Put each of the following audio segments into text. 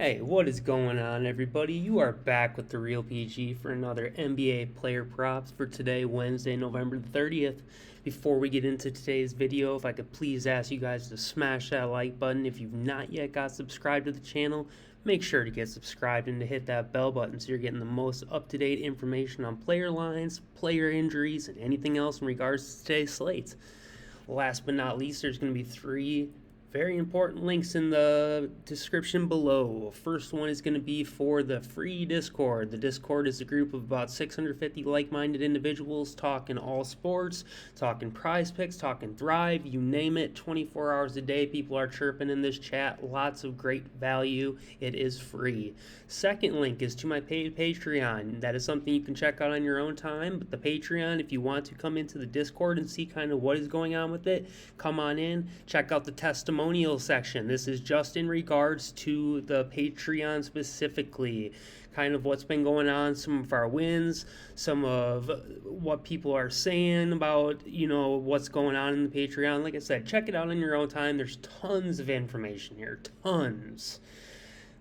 Hey, what is going on, everybody? You are back with TheReal PG for another NBA player props for today, Wednesday, November the 30th. Before we get into today's video, if I could please ask you guys to smash that like button. If you've not yet got subscribed to the channel, make sure to get subscribed and to hit that bell button so you're getting the most up-to-date information on player lines, player injuries, and anything else in regards to today's slate. Last but not least, there's going to be three very important links in the description below. First one is going to be for the free Discord. The Discord is a group of about 650 like-minded individuals talking all sports, talking Prizepicks, talking Thrive, you name it. 24 hours a day, people are chirping in this chat. Lots of great value. It is free. Second link is to my paid Patreon. That is something you can check out on your own time. But the Patreon, if you want to come into the Discord and see kind of what is going on with it, come on in, check out the testimonial section. This is just in regards to the Patreon specifically, kind of what's been going on, some of our wins, some of what people are saying about, what's going on in the Patreon. Like I said, check it out on your own time. There's tons of information here, tons.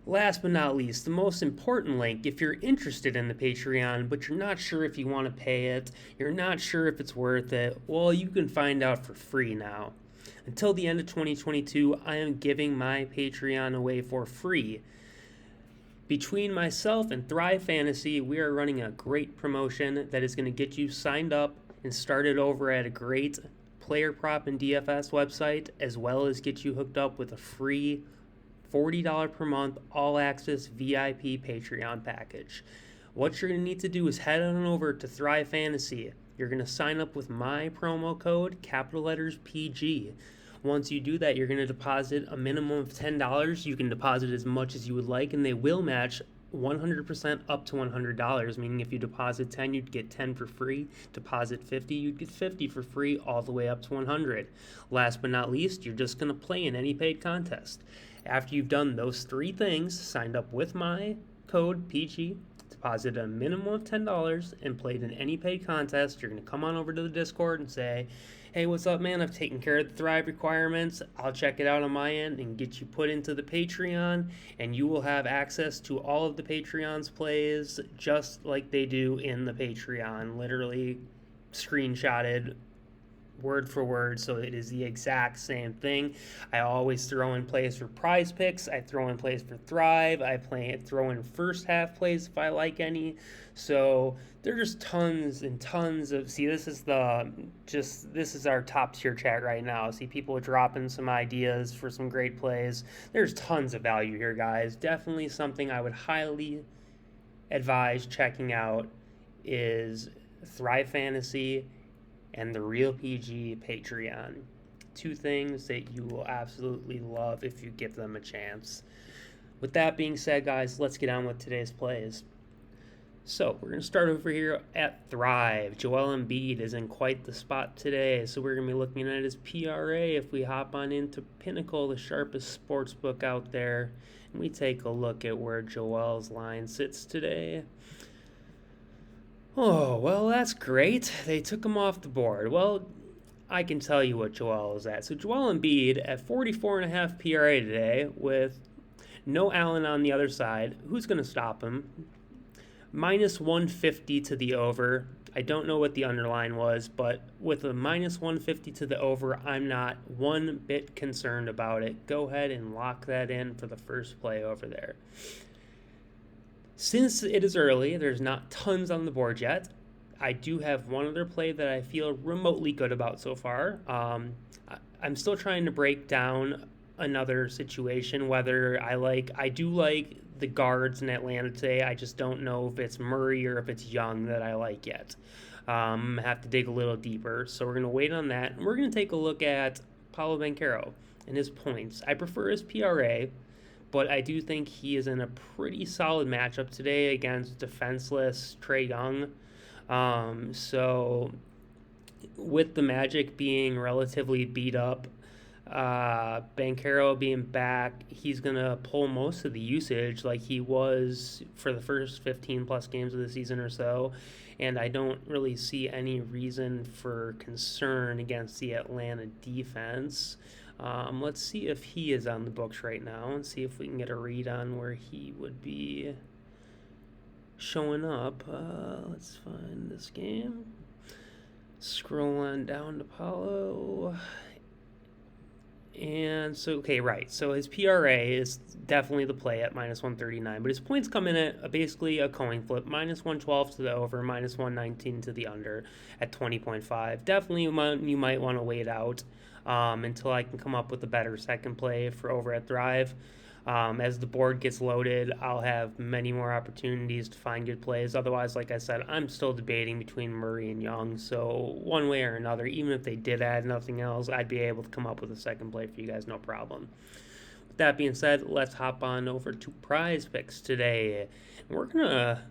Last but not least, the most important link, if you're interested in the Patreon, but you're not sure if you want to pay it, you're not sure if it's worth it, well, you can find out for free now. Until the end of 2022, I am giving my Patreon away for free. Between myself and Thrive Fantasy, we are running a great promotion that is going to get you signed up and started over at a great player prop and DFS website, as well as get you hooked up with a free $40 per month all-access VIP Patreon package. What you're going to need to do is head on over to Thrive Fantasy. You're going to sign up with my promo code, capital letters PG. Once you do that, you're going to deposit a minimum of $10. You can deposit as much as you would like, and they will match 100% up to $100, meaning if you deposit 10, you'd get 10 for free. Deposit 50, you'd get 50 for free, all the way up to 100. Last but not least, you're just going to play in any paid contest. After you've done those three things, signed up with my code PG, deposit a minimum of $10, and played in any paid contest, you're going to come on over to the Discord and say, hey, what's up, man? I've taken care of the Thrive requirements. I'll check it out on my end and get you put into the Patreon, and you will have access to all of the Patreon's plays just like they do in the Patreon, literally screenshotted word for word, so it is the exact same thing. I always throw in plays for Prizepicks. I throw in plays for Thrive. I throw in first half plays if I like any. So there's just tons and tons of. See, this is our top tier chat right now. See, people dropping some ideas for some great plays. There's tons of value here, guys. Definitely something I would highly advise checking out is Thrive Fantasy and TheReal PG Patreon. Two things that you will absolutely love if you give them a chance. With that being said, guys, let's get on with today's plays. So we're going to start over here at Thrive. Joel Embiid is in quite the spot today, so we're going to be looking at his PRA if we hop on into Pinnacle, the sharpest sports book out there, and we take a look at where Joel's line sits today. Oh, well, that's great. They took him off the board. Well, I can tell you what Joel is at. So Joel Embiid at 44.5 PRA today with no Allen on the other side. Who's going to stop him? Minus 150 to the over. I don't know what the underline was, but with a minus 150 to the over, I'm not one bit concerned about it. Go ahead and lock that in for the first play over there. Since it is early, there's not tons on the board yet. I do have one other play that I feel remotely good about so far. I'm still trying to break down another situation, whether I do like the guards in Atlanta today. I just don't know if it's Murray or if it's Young that I like yet. I have to dig a little deeper, so we're going to wait on that. And we're going to take a look at Paolo Banchero and his points. I prefer his PRA, but I do think he is in a pretty solid matchup today against defenseless Trae Young. So with the Magic being relatively beat up, Banchero being back, he's going to pull most of the usage like he was for the first 15 plus games of the season or so. And I don't really see any reason for concern against the Atlanta defense. Let's see if he is on the books right now and see if we can get a read on where he would be showing up. Let's find this game. Scroll on down to Paulo. And so, okay, right. So his PRA is definitely the play at minus 139, but his points come in at basically a coin flip, minus 112 to the over, minus 119 to the under at 20.5. Definitely you might want to wait out until I can come up with a better second play for over at Thrive. As the board gets loaded, I'll have many more opportunities to find good plays. Otherwise, like I said, I'm still debating between Murray and Young. So one way or another, even if they did add nothing else, I'd be able to come up with a second play for you guys, no problem. With that being said, let's hop on over to Prizepicks today. We're going to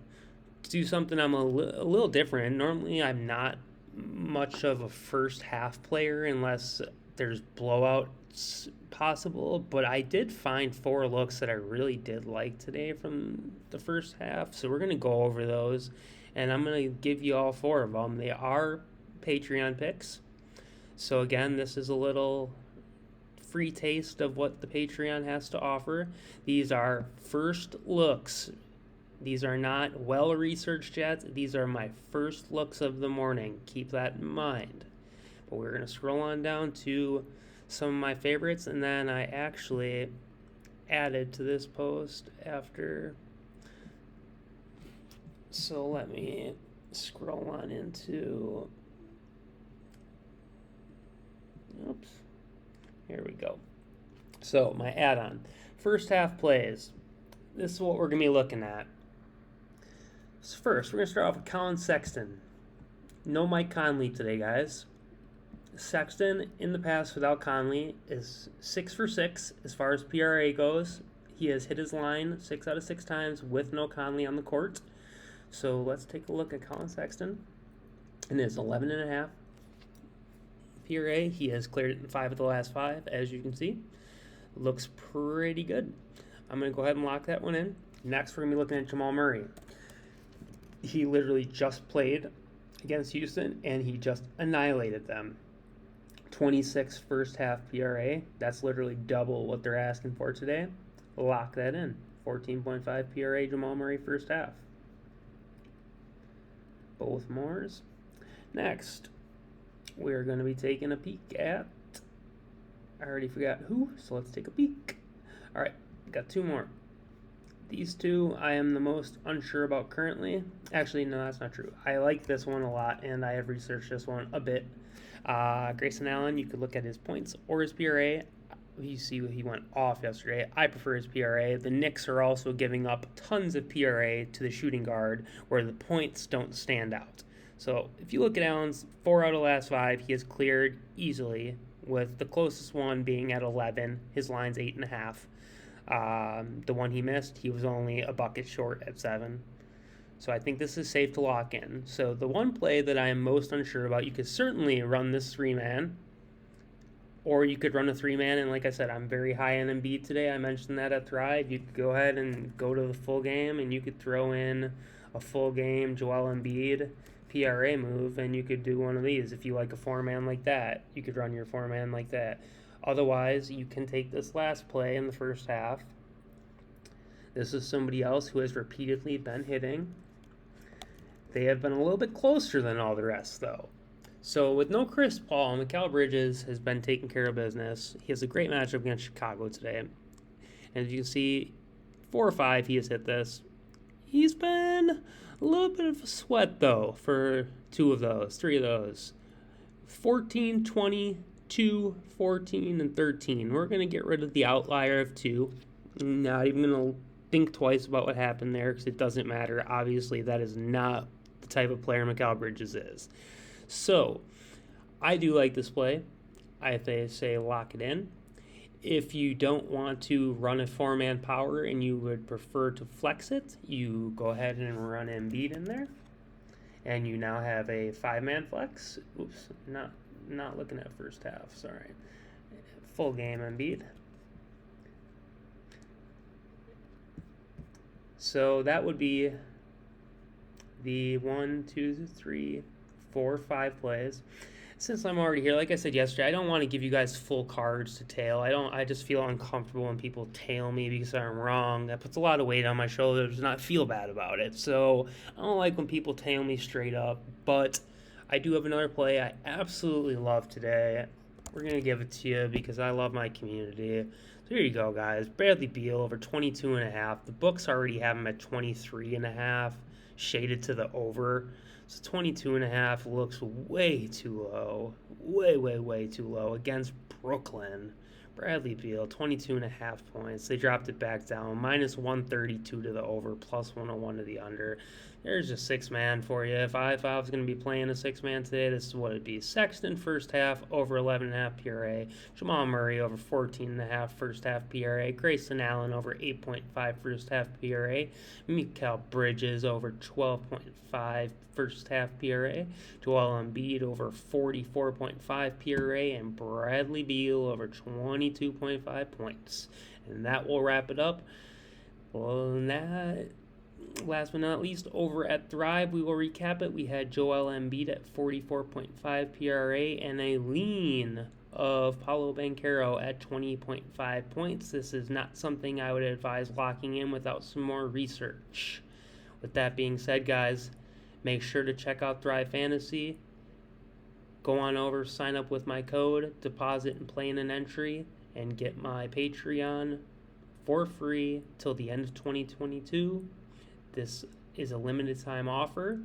do something I'm a little different. Normally, I'm not much of a first half player unless there's blowouts possible, but I did find 4 looks that I really did like today from the first half, so we're going to go over those, and I'm going to give you all 4 of them. They are Patreon picks, so again, this is a little free taste of what the Patreon has to offer. These are first looks. These are not well-researched yet. These are my first looks of the morning. Keep that in mind. But we're going to scroll on down to some of my favorites, and then I actually added to this post after. So let me scroll on into. Oops. Here we go. So my add-on. First half plays. This is what we're going to be looking at. So first, we're going to start off with Colin Sexton. No Mike Conley today, guys. Sexton, in the past without Conley, is 6 for 6 as far as PRA goes. He has hit his line 6 out of 6 times with no Conley on the court. So let's take a look at Colin Sexton. And his 11.5 PRA. He has cleared it in 5 of the last 5, as you can see. Looks pretty good. I'm going to go ahead and lock that one in. Next, we're going to be looking at Jamal Murray. He literally just played against Houston, and he just annihilated them. 26 first half PRA. That's literally double what they're asking for today. Lock that in. 14.5 PRA Jamal Murray first half. Both Moors. Next, we're going to be taking a peek at, I already forgot who, so let's take a peek. All right, got 2 more. These 2 I am the most unsure about currently. Actually, no, that's not true. I like this one a lot, and I have researched this one a bit. Grayson Allen, you could look at his points or his PRA. You see he went off yesterday. I prefer his PRA. The Knicks are also giving up tons of PRA to the shooting guard where the points don't stand out. So if you look at Allen's 4 out of the last 5, he has cleared easily, with the closest one being at 11. His line's 8.5. The one he missed, he was only a bucket short at 7. So I think this is safe to lock in. So the one play that I am most unsure about, you could certainly run this 3-man, or you could run a 3-man, and like I said, I'm very high on Embiid today. I mentioned that at Thrive. You could go ahead and go to the full game, and you could throw in a full game Joel Embiid PRA move, and you could do one of these. If you like a 4-man like that, you could run your 4-man like that. Otherwise, you can take this last play in the first half. This is somebody else who has repeatedly been hitting. They have been a little bit closer than all the rest, though. So with no Chris Paul, Mikal Bridges has been taking care of business. He has a great matchup against Chicago today. And as you can see, 4 or 5, he has hit this. He's been a little bit of a sweat, though, for 2 of those, 3 of those. 14, 20, 2, 14, and 13. We're going to get rid of the outlier of 2. Not even going to think twice about what happened there because it doesn't matter. Obviously, that is not the type of player Mikal Bridges is. So, I do like this play. I say lock it in. If you don't want to run a 4-man power and you would prefer to flex it, you go ahead and run Embiid in there. And you now have a 5-man flex. Oops, not looking at first half, sorry. Full game Embiid. So that would be the 1, 2, 3, 4, 5 plays. Since I'm already here, like I said yesterday, I don't want to give you guys full cards to tail. I just feel uncomfortable when people tail me because I'm wrong. That puts a lot of weight on my shoulders and I feel bad about it. So I don't like when people tail me straight up. But I do have another play I absolutely love today. We're going to give it to you because I love my community. So here you go, guys. Bradley Beal over 22.5. The books already have him at 23.5, shaded to the over. So 22.5 looks way too low. Way too low against Brooklyn. Bradley Beal, 22.5 points. They dropped it back down. Minus 132 to the over, plus 101 to the under. There's a six-man for you. If I was going to be playing a six-man today, this is what it'd be. Sexton first half, over 11.5 PRA. Jamal Murray over 14.5 first half PRA. Grayson Allen over 8.5 first half PRA. Mikal Bridges over 12.5 first half PRA. Joel Embiid over 44.5 PRA. And Bradley Beal over 22.5 points. And that will wrap it up. Well, last but not least, over at Thrive, we will recap it. We had Joel Embiid at 44.5 PRA and a lean of Paolo Banchero at 20.5 points. This is not something I would advise locking in without some more research. With that being said, guys, make sure to check out Thrive Fantasy. Go on over, sign up with my code, deposit and play in an entry, and get my Patreon for free till the end of 2022. This is a limited time offer.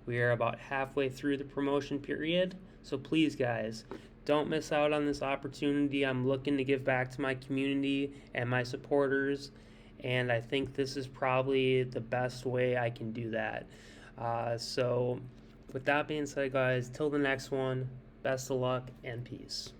We are about halfway through the promotion period. So please, guys, don't miss out on this opportunity. I'm looking to give back to my community and my supporters. And I think this is probably the best way I can do that. So with that being said, guys, till the next one, best of luck and peace.